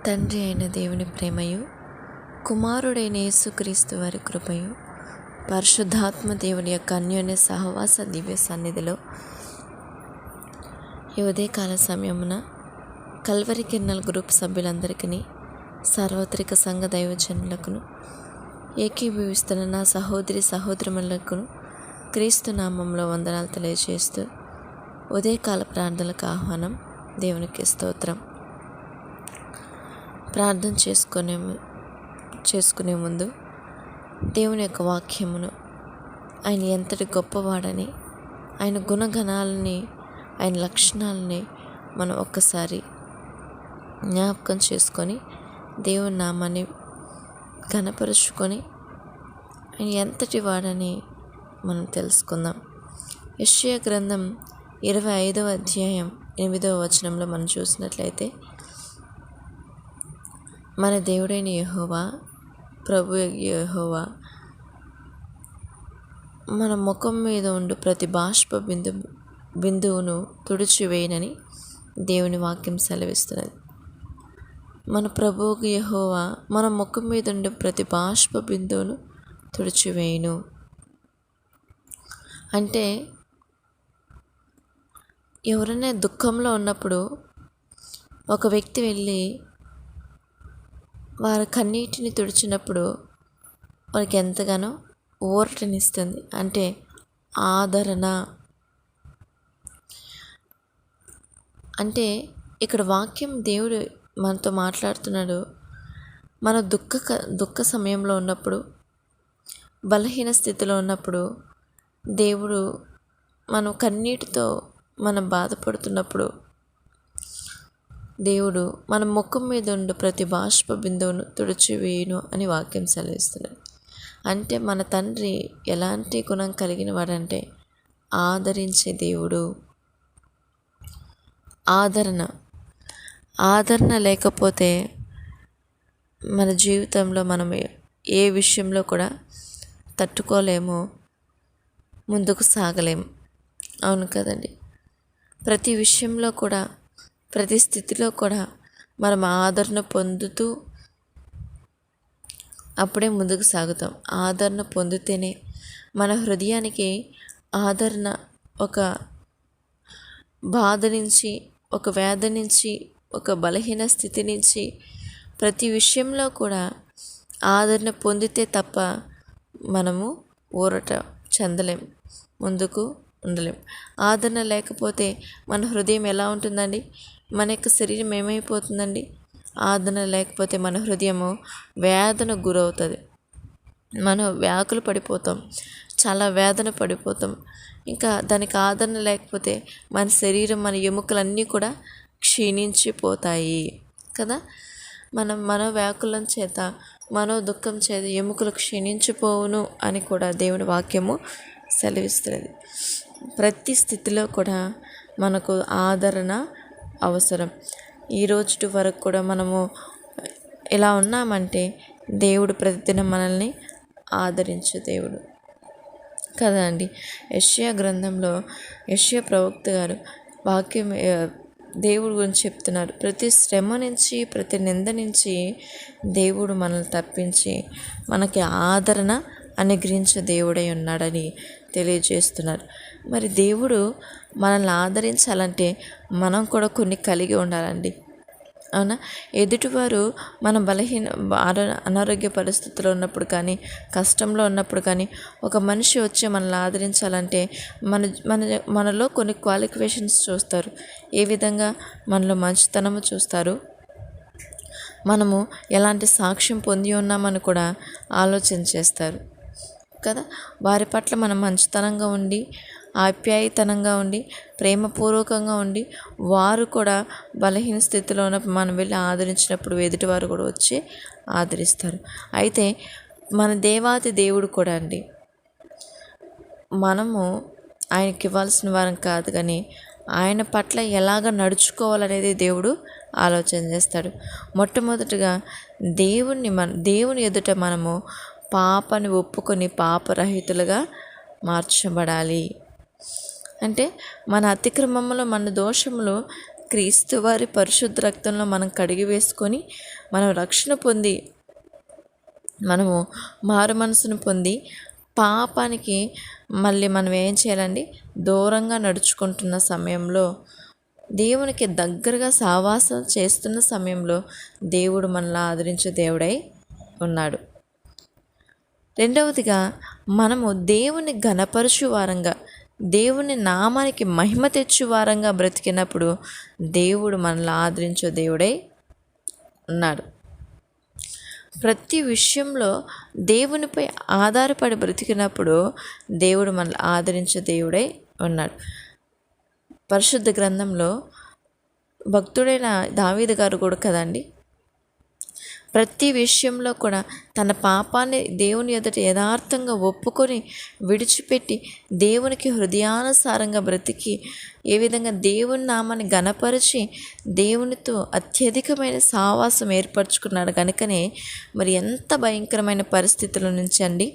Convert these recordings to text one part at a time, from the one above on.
తండ్రి అయిన దేవుని ప్రేమయు, కుమారుడైన యేసుక్రీస్తు వారి కృపయు, పరిశుద్ధాత్మ దేవుని యొక్క అన్యోన్య సహవాస దివ్య సన్నిధిలో ఈ ఉదయకాల సమయమున కల్వరి కిరణాల గ్రూప్ సభ్యులందరికీ, సార్వత్రిక సంఘ దైవజనులకును, ఏకీభవిస్తున్న నా సహోదరి సహోదరులకును క్రీస్తు నామంలో వందనాలు తెలియజేస్తూ ఉదయకాల ప్రార్థనలకు ఆహ్వానం. దేవునికి స్తోత్రం. ప్రార్థన చేసుకునే ముందు దేవుని యొక్క వాక్యమును, ఆయన ఎంతటి గొప్పవాడని, ఆయన గుణగణాలని, ఆయన లక్షణాలని మనం ఒక్కసారి జ్ఞాపకం చేసుకొని దేవుని నామాన్ని ఘనపరుచుకొని ఆయన ఎంతటి వాడని మనం తెలుసుకుందాం. యెషయా గ్రంథం 25వ అధ్యాయం 8వ వచనంలో మనం చూసినట్లయితే, మన దేవుడైన యెహోవా, ప్రభు యెహోవా మన ముఖం మీద ఉండు ప్రతి బాష్ప బిందువును తుడిచివేయనని దేవుని వాక్యం సెలవిస్తున్నది. మన ప్రభువుకు యెహోవా మన ముఖం మీద ఉండే ప్రతి బాష్ప బిందువును తుడిచివేయును. అంటే ఎవరైనా దుఃఖంలో ఉన్నప్పుడు ఒక వ్యక్తి వెళ్ళి వారి కన్నీటిని తుడిచినప్పుడు వారికి ఎంతగానో ఊరటనిస్తుంది, అంటే ఆదరణ. అంటే ఇక్కడ వాక్యం దేవుడు మనతో మాట్లాడుతున్నాడు. మన దుఃఖ సమయంలో ఉన్నప్పుడు, బలహీన స్థితిలో ఉన్నప్పుడు, దేవుడు మనం కన్నీటితో మనం బాధపడుతున్నప్పుడు దేవుడు మన ముఖం మీద ఉండు ప్రతి బాష్ప బిందువును తుడిచివేయును అని వాక్యం సెలవిస్తున్నాడు. అంటే మన తండ్రి ఎలాంటి గుణం కలిగిన వాడంటే ఆదరించే దేవుడు. ఆదరణ లేకపోతే మన జీవితంలో మనం ఏ విషయంలో కూడా తట్టుకోలేము, ముందుకు సాగలేము. అవును కదండి. ప్రతి విషయంలో కూడా, ప్రతి స్థితిలో కూడా మనం ఆదరణ పొందుతూ అప్పుడే ముందుకు సాగుతాం. ఆదరణ పొందితేనే మన హృదయానికి ఆదరణ, ఒక బాధ నుంచి, ఒక వ్యాధి నుంచి, ఒక బలహీన స్థితి నుంచి ప్రతి విషయంలో కూడా ఆదరణ పొందితే తప్ప మనము ఊరట చెందలేం, ముందుకు ఉండలేం. ఆదరణ లేకపోతే మన హృదయం ఎలా ఉంటుందండి? మన యొక్క శరీరం ఏమైపోతుందండి? ఆదరణ లేకపోతే మన హృదయము వేదన గురవుతుంది. మనం వ్యాకులు పడిపోతాం, చాలా వేదన పడిపోతాం. ఇంకా దానికి ఆదరణ లేకపోతే మన శరీరం, మన ఎముకలన్నీ కూడా క్షీణించిపోతాయి కదా. మన వ్యాకులం చేత, మనో దుఃఖం చేత ఎముకలు క్షీణించిపోవును అని కూడా దేవుని వాక్యము సెలవిస్తున్నది. ప్రతి స్థితిలో కూడా మనకు ఆదరణ అవసరం. ఈ రోజు వరకు కూడా మనము ఎలా ఉన్నామంటే దేవుడు ప్రతిదినం మనల్ని ఆదరించే దేవుడు కదా అండి. యెషయా గ్రంథంలో యెషయా ప్రవక్త గారు వాక్యం దేవుడు గురించి చెప్తున్నారు. ప్రతి శ్రమ నుంచి, ప్రతి నింద నుంచి దేవుడు మనల్ని తప్పించి మనకి ఆదరణ అనుగ్రహించే దేవుడై ఉన్నాడని తెలియజేస్తున్నారు. మరి దేవుడు మనల్ని ఆదరించాలంటే మనం కూడా కొన్ని కలిగి ఉండాలండి. అవునా? ఎదుటివారు మన అనారోగ్య పరిస్థితుల్లో ఉన్నప్పుడు కానీ, కష్టంలో ఉన్నప్పుడు కానీ, ఒక మనిషి వచ్చి మనల్ని ఆదరించాలంటే మనలో కొన్ని క్వాలిఫికేషన్స్ చూస్తారు. ఏ విధంగా? మనలో మంచితనము చూస్తారు, మనము ఎలాంటి సాక్ష్యం పొంది ఉన్నామని కూడా ఆలోచన చేస్తారు కదా. వారి పట్ల మనం మంచితనంగా ఉండి, ఆప్యాయతనంగా ఉండి, ప్రేమపూర్వకంగా ఉండి, వారు కూడా బలహీన స్థితిలో ఉన్నప్పుడు మనం వెళ్ళి ఆదరించినప్పుడు ఎదుటివారు కూడా వచ్చి ఆదరిస్తారు. అయితే మన దేవాది దేవుడు కూడా అండి, మనము ఆయనకి ఇవ్వాల్సిన వారం కాదు, కానీ ఆయన పట్ల ఎలాగ నడుచుకోవాలనేది దేవుడు ఆలోచన చేస్తాడు. మొట్టమొదటిగా దేవుని ఎదుట మనము పాపని ఒప్పుకొని పాపరహితులుగా మార్చబడాలి. అంటే మన అతిక్రమములు, మన దోషములు క్రీస్తు వారి పరిశుద్ధ రక్తంలో మనం కడిగి వేసుకొని మనం రక్షణ పొంది మనము మారు మనసును పొంది పాపానికి మళ్ళీ మనం ఏం చేయాలండి, దూరంగా నడుచుకుంటున్న సమయంలో, దేవునికి దగ్గరగా సావాసం చేస్తున్న సమయంలో దేవుడు మనల్ని ఆదరించే దేవుడై ఉన్నాడు. రెండవదిగా, మనము దేవుని ఘనపరచు వారంగా, దేవుని నామానికి మహిమ తెచ్చు వారంగా బ్రతికినప్పుడు దేవుడు మనల్ని ఆదరించే దేవుడై ఉన్నాడు. ప్రతి విషయంలో దేవునిపై ఆధారపడి బ్రతికినప్పుడు దేవుడు మనల్ని ఆదరించే దేవుడై ఉన్నాడు. పరిశుద్ధ గ్రంథంలో భక్తుడైన దావీదు గారు కూడా కదండి, ప్రతి విషయంలో కూడా తన పాపాన్ని దేవుని ఎదుట యథార్థంగా ఒప్పుకొని విడిచిపెట్టి దేవునికి హృదయానుసారంగా బ్రతికి ఏ విధంగా దేవుని నామాన్ని ఘనపరిచి దేవునితో అత్యధికమైన సావాసం ఏర్పరచుకున్నాడు. కనుకనే మరి ఎంత భయంకరమైన పరిస్థితుల నుంచి అండి,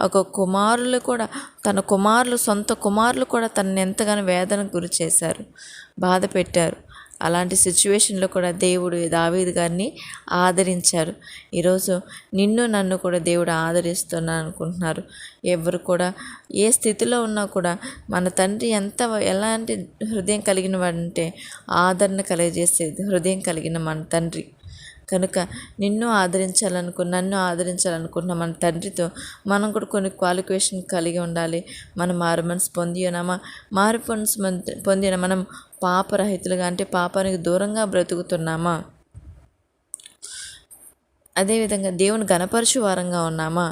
ఒక కుమారులు కూడా సొంత కుమారులు కూడా తనని ఎంతగానో వేదనకు గురి చేశారు, బాధ పెట్టారు. అలాంటి సిచ్యువేషన్లో కూడా దేవుడు దావీదు గారిని ఆదరించారు. ఈరోజు నిన్ను నన్ను కూడా దేవుడు ఆదరిస్తున్నాను అనుకుంటున్నారు. ఎవరు కూడా ఏ స్థితిలో ఉన్నా కూడా మన తండ్రి ఎలాంటి హృదయం కలిగిన వాడంటే ఆదరణ కలిగజేసేది హృదయం కలిగిన మన తండ్రి. కనుక నన్ను ఆదరించాలనుకున్న మన తండ్రితో మనం కూడా కొన్ని క్వాలిఫికేషన్ కలిగి ఉండాలి. మనం మారు మనసు పొందిన మనం పాపరహితులుగా, అంటే పాపానికి దూరంగా బ్రతుకుతున్నామా? అదేవిధంగా దేవుని ఘనపరచు వారంగా ఉన్నామా?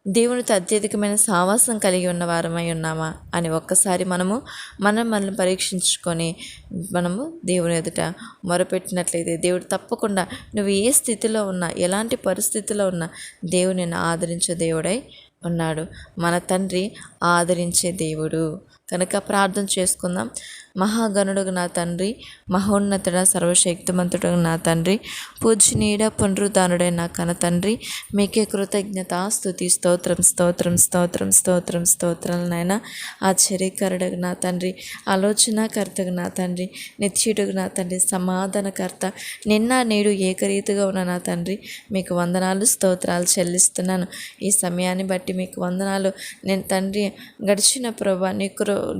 దేవునితో అత్యధికమైన సావాసం కలిగి ఉన్న వారమై ఉన్నామా అని ఒక్కసారి మనల్ని పరీక్షించుకొని మనము దేవుని ఎదుట మొరపెట్టినట్లయితే దేవుడు తప్పకుండా నువ్వు ఏ స్థితిలో ఉన్నా, ఎలాంటి పరిస్థితిలో ఉన్నా దేవుని ఆదరించే దేవుడై ఉన్నాడు. మన తండ్రి ఆదరించే దేవుడు. కనుక ప్రార్థన చేసుకుందాం. మహాగణుడుగు నా తండ్రి, మహోన్నతుడ సర్వశక్తిమంతుడు నా తండ్రి, పూజనీయుడ పునరుద్ధానుడైన నా కన తండ్రి, మీకే కృతజ్ఞత స్తుతి స్తోత్రం స్తోత్రం స్తోత్రం స్తోత్రం స్తోత్రాలు నాయన. ఆశ్చర్యకరుడుగు నా తండ్రి, ఆలోచనకర్తగు నా తండ్రి, నిత్యుడుగు నా తండ్రి, సమాధానకర్త, నిన్న నేడు ఏకరీతిగా ఉన్న నా తండ్రి, మీకు వందనాలు స్తోత్రాలు చెల్లిస్తున్నాను. ఈ సమయాన్ని బట్టి మీకు వందనాలు. నేను తండ్రి గడిచిన ప్రభా నీ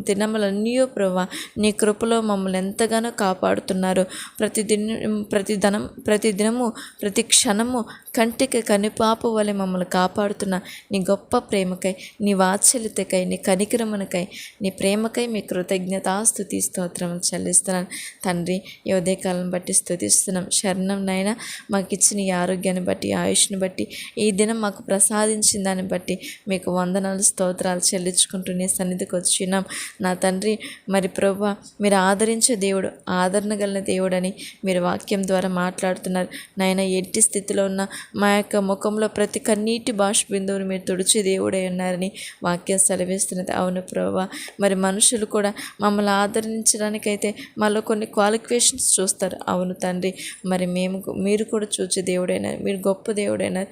దినములన్నయో ప్రభా నీ కృపలో మమ్మల్ని ఎంతగానో కాపాడుతున్నారు. ప్రతిదినము ప్రతి క్షణము కంటికి కనిపాపు వలె మమ్మల్ని కాపాడుతున్న నీ గొప్ప ప్రేమకై, నీ వాత్సల్యతకై, నీ కనికరమునకై, నీ ప్రేమకై మీ కృతజ్ఞతాస్తుతి స్తోత్రం చెల్లిస్తున్నాను తండ్రి. ఈ ఉదయకాలం బట్టి స్తుతిస్తున్నాం. శరణం నాయన. మాకు ఇచ్చిన ఈ ఆరోగ్యాన్ని బట్టి, ఆయుష్ని బట్టి, ఈ దినం మాకు ప్రసాదించిన దాన్ని బట్టి మీకు వందనాలు స్తోత్రాలు చెల్లించుకుంటూ నీ సన్నిధికి వచ్చినాం నా తండ్రి. మరి ప్రభా మీరు ఆదరించే దేవుడు, ఆదరణ గల దేవుడని మీరు వాక్యం ద్వారా మాట్లాడుతున్నారు నాయన. ఎట్టి స్థితిలో ఉన్న మా యొక్క ముఖంలో ప్రతి కన్నీటి బాష్పబిందువుని మీరు తుడిచే దేవుడై ఉన్నారని వాక్యం సెలవిస్తున్నది. అవును ప్రభా, మరి మనుషులు కూడా మమ్మల్ని ఆదరించడానికైతే మాలో కొన్ని క్వాలిఫికేషన్స్ చూస్తారు. అవును తండ్రి, మరి మీరు కూడా చూచే దేవుడైనారు, మీరు గొప్ప దేవుడైనారు.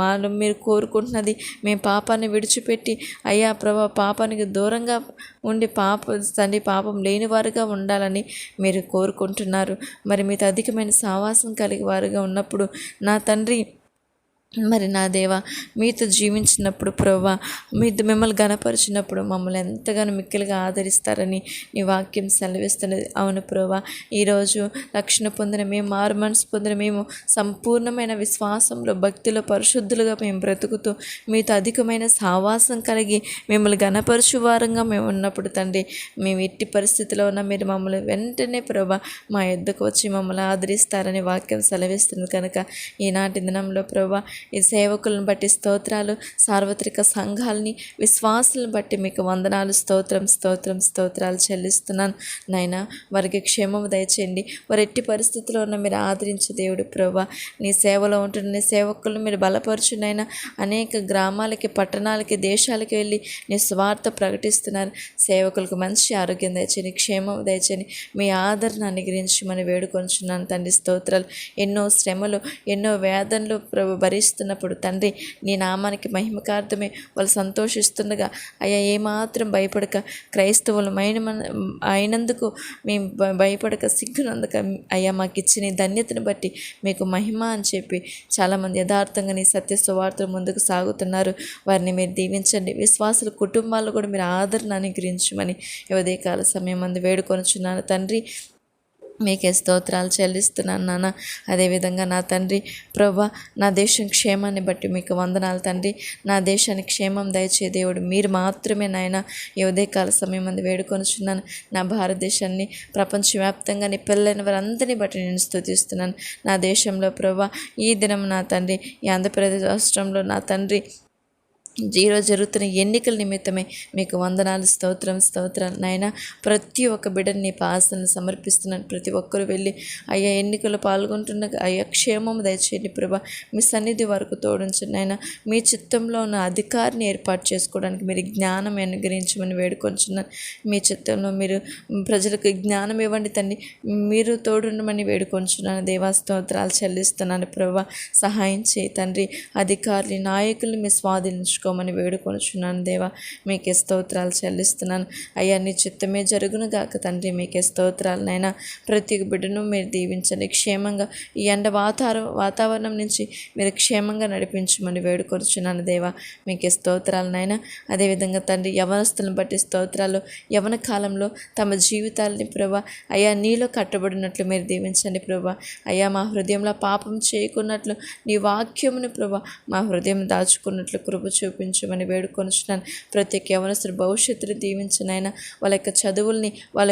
మాలో మీరు కోరుకుంటున్నది మేము పాపాన్ని విడిచిపెట్టి అయ్యా ప్రభా పాపానికి దూరంగా ఉండి పాపం లేని వారుగా ఉండాలని మీరు కోరుకుంటున్నారు. మరి మీతో అధికమైన సావాసం కలిగి వారుగా ఉన్నప్పుడు నా తండ్రి, మరి నా దేవా మీతో జీవించినప్పుడు ప్రభా మిమ్మల్ని గణపరిచినప్పుడు మమ్మల్ని ఎంతగానో మిక్కిలిగా ఆదరిస్తారని నీ వాక్యం సెలవిస్తున్నది. అవును ప్రభా, ఈరోజు రక్షణ పొందిన మేము, మారు మనసు పొందిన మేము, సంపూర్ణమైన విశ్వాసంలో భక్తిలో పరిశుద్ధులుగా మేము బ్రతుకుతూ మీతో అధికమైన సావాసం కలిగి మిమ్మల్ని గణపరచు వారంగా మేము ఉన్నప్పుడు తండ్రి, మేము ఎట్టి పరిస్థితిలో ఉన్న మీరు మమ్మల్ని వెంటనే ప్రభా మా యొద్దకు వచ్చి మమ్మల్ని ఆదరిస్తారని వాక్యం సెలవిస్తుంది. కనుక ఈనాటి దినంలో ప్రభా ఈ సేవకులను బట్టి స్తోత్రాలు, సార్వత్రిక సంఘాలని, విశ్వాసులను బట్టి మీకు వందనాలు, స్తోత్రం స్తోత్రం స్తోత్రాలు చెల్లిస్తున్నాను నాయనా. వారికి క్షేమము దయచేయండి. వారు ఎట్టి పరిస్థితిలో ఉన్న మీరు ఆదరించే దేవుడు ప్రభా. నీ సేవలో ఉంటున్న నీ సేవకులను మీరు బలపరచునైనా. అనేక గ్రామాలకి, పట్టణాలకి, దేశాలకి వెళ్ళి నీ స్వార్థ ప్రకటిస్తున్నారు. సేవకులకు మంచి ఆరోగ్యం దయచేయండి, క్షేమం దయచేయండి, మీ ఆదరణ అనుగ్రహించి మనం వేడుకొంచున్నాను తండ్రి. స్తోత్రాలు. ఎన్నో శ్రమలు, ఎన్నో వేదనలు ప్రభు భరిస్తూ ఫలిస్తున్నప్పుడు తండ్రి నీ నామానికి మహిమకార్థమే వాళ్ళు సంతోషిస్తుండగా అయ్యా ఏమాత్రం భయపడక క్రైస్తవులు అయినందుకు మేము భయపడక సిగ్గునందుక అయ్యా మాకు ఇచ్చిన ఈ ధన్యతను బట్టి మీకు మహిమ అని చెప్పి చాలామంది యథార్థంగా నీ సత్య సువార్తలు ముందుకు సాగుతున్నారు. వారిని మీరు దీవించండి. విశ్వాసుల కుటుంబాలు కూడా మీరు ఆదరణ అనుగ్రహించమని ఉదయకాల సమయం అందు వేడుకొనుచున్నాను తండ్రి. మీకే స్తోత్రాలు చెల్లిస్తున్నాను నాన్న. అదేవిధంగా నా తండ్రి ప్రభా నా దేశం క్షేమాన్ని బట్టి మీకు వందనాలు తండ్రి. నా దేశానికి క్షేమం దయచే దేవుడు మీరు మాత్రమే నాయన. ఈ ఉదయకాల సమయం అందు వేడుకొనుచున్నాను. నా భారతదేశాన్ని ప్రపంచవ్యాప్తంగా నీ పిల్లలైన వారందరినీ బట్టి నేను స్తుతిస్తున్నాను. నా దేశంలో ప్రభా ఈ దినం నా తండ్రి ఈ ఆంధ్రప్రదేశ్ రాష్ట్రంలో నా తండ్రి ఈరోజు జరుగుతున్న ఎన్నికల నిమిత్తమే మీకు వందనాలు, స్తోత్రాలు నాయన. ప్రతి ఒక్క బిడ్డని నీ పాసనను సమర్పిస్తున్నాను. ప్రతి ఒక్కరు వెళ్ళి అయ్యా ఎన్నికలు పాల్గొంటున్న అయ్యా క్షేమం దయచేయండి ప్రభా. మీ సన్నిధి వరకు తోడించండి నాయన. మీ చిత్తంలో ఉన్న అధికారిని ఏర్పాటు చేసుకోవడానికి మీరు జ్ఞానం అనుగ్రహించమని వేడుకొంచున్నాను. మీ చిత్తంలో మీరు ప్రజలకు జ్ఞానం ఇవ్వండి తండ్రి. మీరు తోడుండమని వేడుకొంచున్నాను. దేవా స్తోత్రాలు చెల్లిస్తున్నాను ప్రభా. సహాయం చేయి తండ్రి. అధికారులు నాయకుల్ని మీ స్వాధీనించుకోమని వేడుకొనుచున్నాను దేవా. మీకే స్తోత్రాలు చెల్లిస్తున్నాను. అయ్యా నీ చిత్తమే జరుగును గాక తండ్రి. మీకే స్తోత్రాలు నైనా. ప్రతి బిడ్డను మీరు దీవించండి. క్షేమంగా ఈ ఎండ వాతావరణం నుంచి మీరు క్షేమంగా నడిపించమని వేడుకొనుచున్నాను దేవా. మీకే స్తోత్రాలు నైనా. అదేవిధంగా తండ్రి యవనస్తులను బట్టి స్తోత్రాలు. యవన కాలంలో తమ జీవితాలని ప్రభా అయ్యా నీలో కట్టబడినట్లు మీరు దీవించండి ప్రభా. అయ్యా మా హృదయంలో పాపం చేయకున్నట్లు నీ వాక్యమును ప్రభా మా హృదయం దాచుకున్నట్లు కృప చూపించమని వేడుకొనుచున్నాను. ప్రతి ఒక్క యవనస్తుల భవిష్యత్తును దీవించనైనా. వాళ్ళ యొక్క చదువుల్ని వాళ్ళ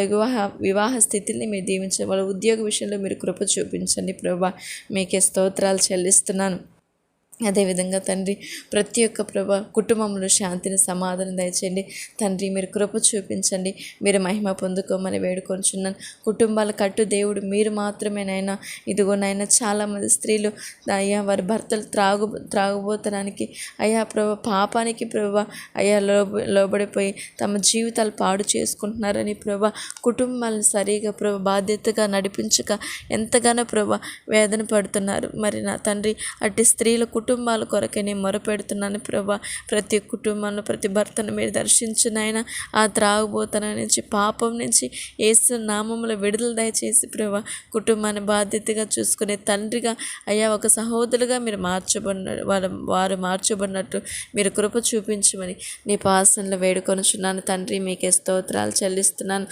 వివాహ స్థితిని మీరు దీవించండి. వాళ్ళ ఉద్యోగ విషయంలో మీరు కృప చూపించండి ప్రభా. మీకే స్తోత్రాలు చెల్లిస్తున్నాను. అదేవిధంగా తండ్రి ప్రతి ఒక్క ప్రభా కుటుంబంలో శాంతిని సమాధానం దయచేయండి తండ్రి. మీరు కృప చూపించండి. మీరు మహిమ పొందుకోమని వేడుకొంచున్నాను. కుటుంబాల కట్టు దేవుడు మీరు మాత్రమేనైనా. ఇదిగోనైనా చాలామంది స్త్రీలు అయ్యా వారి భర్తలు త్రాగుబోతనానికి అయ్యా ప్రభా పాపానికి ప్రభా అయ్యా లోబడిపోయి తమ జీవితాలు పాడు చేసుకుంటున్నారని ప్రభా కుటుంబాలను సరిగా ప్రభా బాధ్యతగా నడిపించక ఎంతగానో ప్రభా వేదన పడుతున్నారు. మరి నా తండ్రి అట్టి స్త్రీల కుటుంబాల కొరకే నేను మొరపెడుతున్నాను ప్రభా. ప్రతి కుటుంబంలో ప్రతి భర్తను మీరు దర్శించునైనా. ఆ త్రాగుబోతన నుంచి పాపం నుంచి యేసు నామములో విడుదల దయచేసి ప్రభా కుటుంబాన్ని బాధ్యతగా చూసుకునే తండ్రిగా అయ్యా ఒక సహోదరుగా మీరు వారు మార్చబడినట్టు మీరు కృప చూపించమని నీ పాసనలో వేడుకొనుచున్నాను తండ్రి. మీకే స్తోత్రాలు చెల్లిస్తున్నాను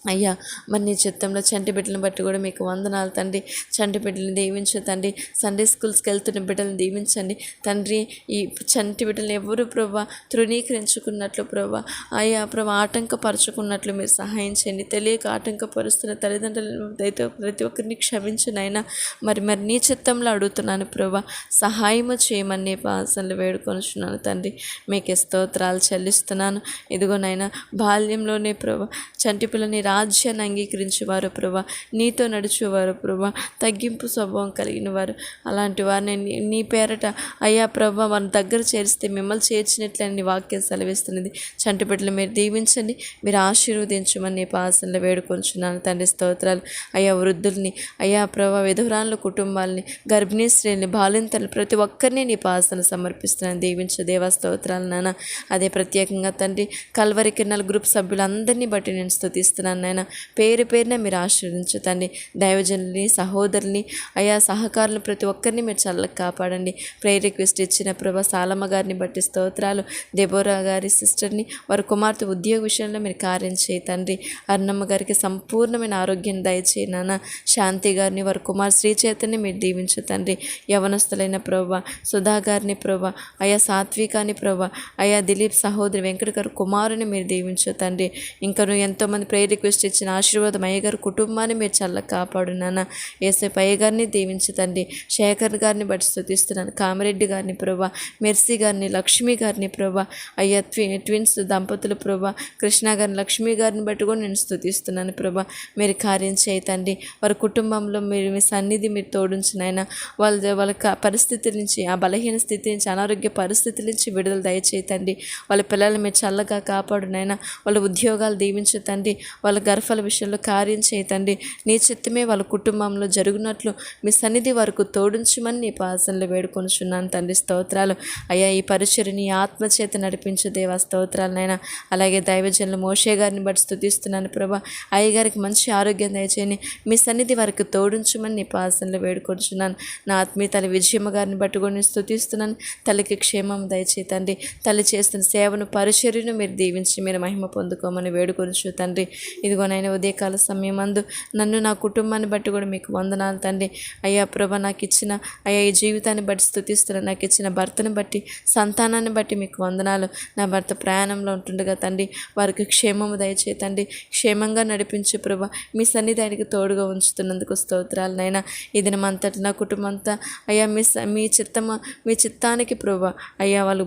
అయ్యా. మరి నీ చిత్తంలో చంటి బిడ్డలను బట్టి కూడా మీకు వందనాలు తండ్రి. చంటి బిడ్డలను దీవించు తండ్రి. సండే స్కూల్స్కి వెళ్తున్న బిడ్డలను దీవించండి తండ్రి. ఈ చంటి బిడ్డలను ఎవరు ప్రభా తృణీకరించుకున్నట్లు ప్రభా అయ్యా ప్రభా ఆటంకపరుచుకున్నట్లు మీరు సహాయం చేయండి. తెలియక ఆటంకపరుస్తున్న తల్లిదండ్రులను దయతో ప్రతి ఒక్కరిని క్షమించునైనా. మరి నీ చిత్తంలో అడుగుతున్నాను ప్రభా. సహాయము చేయమని నీ పాసనలు వేడుకొనుచున్నాను తండ్రి. మీకే స్తోత్రాలు చెల్లిస్తున్నాను. ఇదిగోనైనా బాల్యంలోనే ప్రభా చంటి పిల్లని రాజ్యాన్ని అంగీకరించేవారు ప్రభా. నీతో నడిచేవారు ప్రభా. తగ్గింపు స్వభావం కలిగిన వారు. అలాంటి వారిని నీ పేరట అయ్యా ప్రభా వారిని దగ్గర చేరిస్తే మిమ్మల్ని చేర్చినట్లని నీ వాక్యం సెలవిస్తున్నది. చంటి బిడ్డలు మీరు దీవించండి. మీరు ఆశీర్వదించమని నీ పాసనలో వేడుకొంచున్నాను తండ్రి. స్తోత్రాలు అయ్యా. వృద్ధుల్ని అయ్యా ప్రభా విధురాళ్ళ కుటుంబాలని గర్భిణీ స్త్రీలని బాలింతలు ప్రతి ఒక్కరిని నీ పాసన సమర్పిస్తున్నాను. దీవించు దేవా. స్తోత్రాలు నాన్న. అదే ప్రత్యేకంగా తండ్రి కల్వరి కిరణాల గ్రూప్ సభ్యులందరినీ బట్టి నేను స్తుతిస్తున్నాను నాయన. పేరు పేరున మీరు ఆశీర్వదించు తండ్రి. దైవజనుల్ని సహోదరుల్ని అయా సహకారులు ప్రతి ఒక్కరిని మీరు చల్లగా కాపాడండి. ప్రేయర్ రిక్వెస్ట్ ఇచ్చిన ప్రభా సాలమ్మ గారిని బట్టి స్తోత్రాలు. దెబోరా గారి సిస్టర్ని వారి కుమార్తె ఉద్యోగ విషయంలో మీరు కార్యం చేయి తండ్రి. అన్నమ్మ గారికి సంపూర్ణమైన ఆరోగ్యం దయచేయి నాన్న. శాంతి గారిని వారి కుమార్ శ్రీచేతని మీరు దీవించు తండ్రి. యవనస్తులైన ప్రభా సుధా గారిని ప్రభా అయా సాత్వికాని ప్రభా అయా దిలీప్ సహోదరి వెంకట గారు కుమారుని మీరు దీవించు తండ్రి. ఇంకా ఎంతోమంది ప్రేయర్ రిక్వెస్ట్ ఇచ్చిన ఆశీర్వాదం అయ్య గారు కుటుంబాన్ని మీరు చల్లగా కాపాడు నాన్న. ఏసేపు అయ్య గారిని దీవించతండి. శేఖర్ గారిని బట్టి స్తుతిస్తున్నాను. కామిరెడ్డి గారిని ప్రభా మెర్సీ గారిని లక్ష్మి గారిని ప్రభా అయ్యా ట్విన్స్ దంపతులు ప్రభా కృష్ణ గారిని లక్ష్మి గారిని బట్టి కూడా నేను స్తుతిస్తున్నాను ప్రభా. మీరు కార్యం చేయతండి. వారి కుటుంబంలో మీరు మీ సన్నిధి మీరు తోడుంచినైనా వాళ్ళ పరిస్థితుల నుంచి ఆ బలహీన స్థితి నుంచి అనారోగ్య పరిస్థితుల నుంచి విడుదల దయచేతండి. వాళ్ళ పిల్లలు మీరు చల్లగా కాపాడునైనా. వాళ్ళ ఉద్యోగాలు దీవించు తండ్రి. వాళ్ళ వాళ్ళ గర్భాల విషయంలో కార్యం చేయి తండ్రి. నీ చిత్తమే వాళ్ళ కుటుంబంలో జరుగునట్లు మీ సన్నిధి వరకు తోడించమని నీ పాసనలు వేడుకొనిచున్నాను తండ్రి. స్తోత్రాలు అయ్యా. ఈ పరిచర్ని ఆత్మచేత నడిపించు దేవా. స్తోత్రాలనైనా. అలాగే దైవజనులు మోషే గారిని బట్టి స్తుతిస్తున్నాను ప్రభా. అయ్యగారికి మంచి ఆరోగ్యం దయచేయని మీ సన్నిధి వరకు తోడించమని నీ పాసనలు వేడుకొనిచున్నాను. నా ఆత్మీయ తల్లి విజయమ్మ గారిని పట్టుకొని స్తుతిస్తున్నాను. తల్లికి క్షేమం దయచేయి తండ్రి. తల్లి చేస్తున్న సేవను పరిచర్యను మీరు దీవించి మీరు మహిమ పొందుకోమని వేడుకొనిచు తండ్రి. ఇదిగోనైనా ఉదయకాల సమయం అందు నన్ను నా కుటుంబాన్ని బట్టి కూడా మీకు వందనాలు తండ్రి. అయ్యా ప్రభా, నాకు ఇచ్చిన అయ్యా ఈ జీవితాన్ని బట్టి స్తుతిస్తున్నాను. నాకు ఇచ్చిన భర్తను బట్టి, సంతానాన్ని బట్టి మీకు వందనాలు. నా భర్త ప్రయాణంలో ఉంటుండగా తండ్రి వారికి క్షేమము దయచేయి తండ్రి. క్షేమంగా నడిపించు ప్రభా. మీ సన్నిధానికి తోడుగా ఉంచుతున్నందుకు స్తోత్రాలు నైనా. ఈ దినమంతటి నా కుటుంబం అంతా అయ్యా మీ చిత్తానికి ప్రభా అయ్యా వాళ్ళు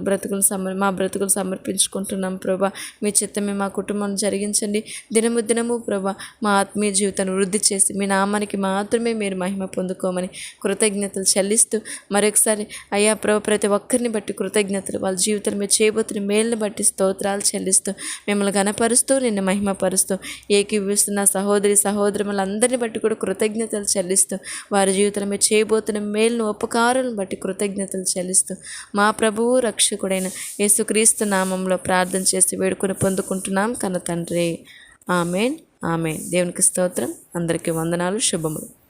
మా బ్రతుకులు సమర్పించుకుంటున్నాం ప్రభా. మీ చిత్తమే మా కుటుంబం జరిగించండి. దినము ప్రభా మా ఆత్మీయ జీవితాన్ని వృద్ధి చేసి మీ నామానికి మాత్రమే మీరు మహిమ పొందుకోమని కృతజ్ఞతలు చెల్లిస్తూ మరొకసారి అయ్యా ప్రభా ప్రతి ఒక్కరిని బట్టి కృతజ్ఞతలు, వాళ్ళ జీవితంలో మీరు చేయబోతున్న మేలుని బట్టి స్తోత్రాలు చెల్లిస్తూ మిమ్మల్ని ఘనపరుస్తూ నిన్ను మహిమపరుస్తూ ఏకీభవిస్తున్న సహోదరులందరిని బట్టి కూడా కృతజ్ఞతలు చెల్లిస్తూ వారి జీవితంలో మీరు చేయబోతున్న మేలును ఉపకారాలను బట్టి కృతజ్ఞతలు చెల్లిస్తూ మా ప్రభువు రక్షకుడైన యేసుక్రీస్తు నామంలో ప్రార్థన చేసి వేడుకొని పొందుకుంటున్నాం కన్న తండ్రి. ఆమెన్. దేవునికి స్తోత్రం. అందరికీ వందనాలు, శుభములు.